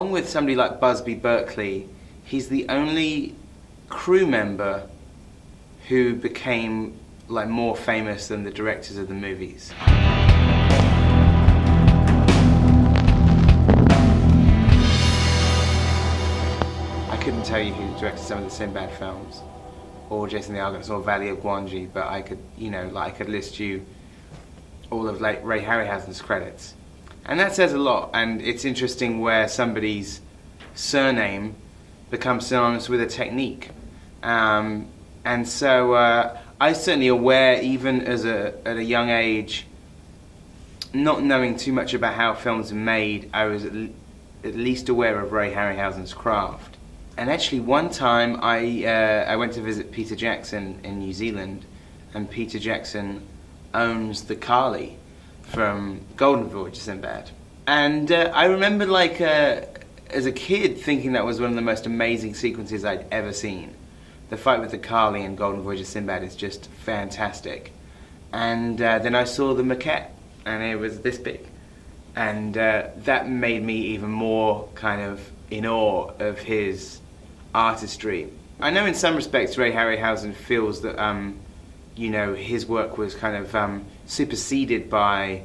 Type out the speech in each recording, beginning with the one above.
Along with somebody like Busby Berkeley, he's the only crew member who became like more famous than the directors of the movies. I couldn't tell you who directed some of the Sinbad films, or Jason the Argonauts, or Valley of Gwangi, but I could, I could list you all of like Ray Harryhausen's credits. And that says a lot, and it's interesting where somebody's surname becomes synonymous with a technique. And so I was certainly aware, even as at a young age, not knowing too much about how films are made, I was at least aware of Ray Harryhausen's craft. And actually one time I went to visit Peter Jackson in New Zealand, and Peter Jackson owns the Kali from Golden Voyage of Sinbad. And I remember as a kid thinking that was one of the most amazing sequences I'd ever seen. The fight with the Kali in Golden Voyage of Sinbad is just fantastic. And then I saw the maquette, and it was this big. And that made me even more kind of in awe of his artistry. I know in some respects Ray Harryhausen feels that his work was kind of superseded by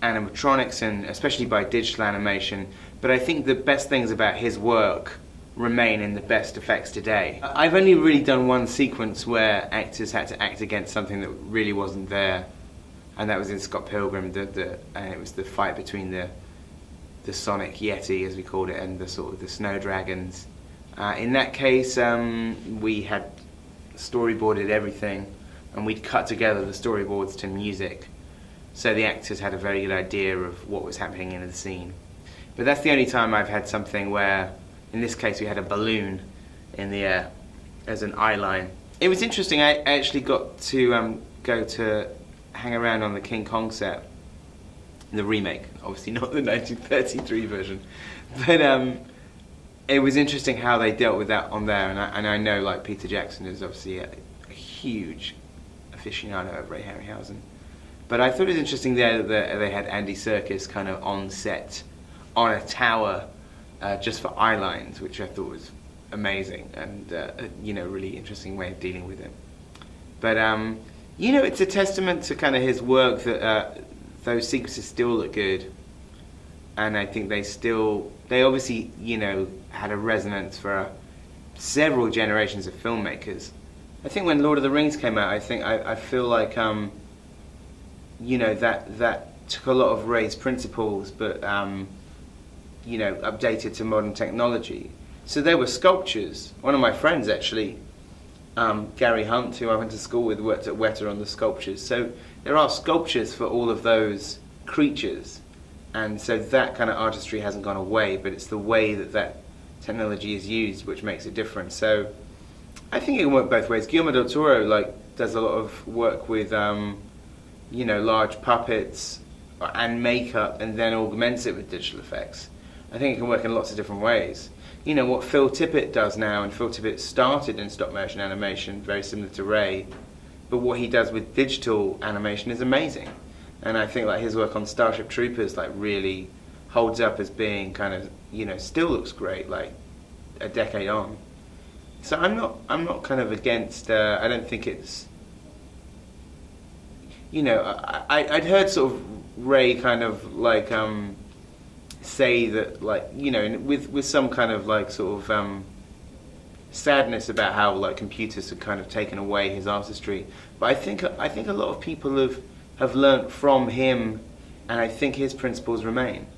animatronics and especially by digital animation, but I think the best things about his work remain in the best effects today. I've only really done one sequence where actors had to act against something that really wasn't there, and that was in Scott Pilgrim, and it was the fight between the Sonic Yeti, as we called it, and the sort of the snow dragons. In that case, we had storyboarded everything, and we'd cut together the storyboards to music, so the actors had a very good idea of what was happening in the scene. But that's the only time I've had something where, in this case, we had a balloon in the air as an eye line. It was interesting. I actually got to go to hang around on the King Kong set, the remake, obviously not the 1933 version, but it was interesting how they dealt with that on there, and I know like Peter Jackson is obviously a huge aficionado of Ray Harryhausen. But I thought it was interesting there that they had Andy Serkis kind of on set, on a tower, just for eye lines, which I thought was amazing and really interesting way of dealing with it. But it's a testament to kind of his work that those sequences still look good, and I think they obviously had a resonance for several generations of filmmakers. I think when Lord of the Rings came out, I feel like that took a lot of Ray's principles, but updated to modern technology. So there were sculptures. One of my friends actually, Gary Hunt, who I went to school with, worked at Weta on the sculptures. So there are sculptures for all of those creatures, and so that kind of artistry hasn't gone away, but it's the way that technology is used which makes it different. So I think it can work both ways. Guillermo del Toro does a lot of work with large puppets and makeup, and then augments it with digital effects. I think it can work in lots of different ways. What Phil Tippett does now, and Phil Tippett started in stop motion animation, very similar to Ray, but what he does with digital animation is amazing. And I think his work on Starship Troopers really holds up as being kind of, still looks great a decade on. So I'm not kind of against, I don't think it's, I'd heard sort of Ray kind of say that with some kind of sort of sadness about how computers have kind of taken away his artistry. But I think a lot of people have learnt from him, and I think his principles remain.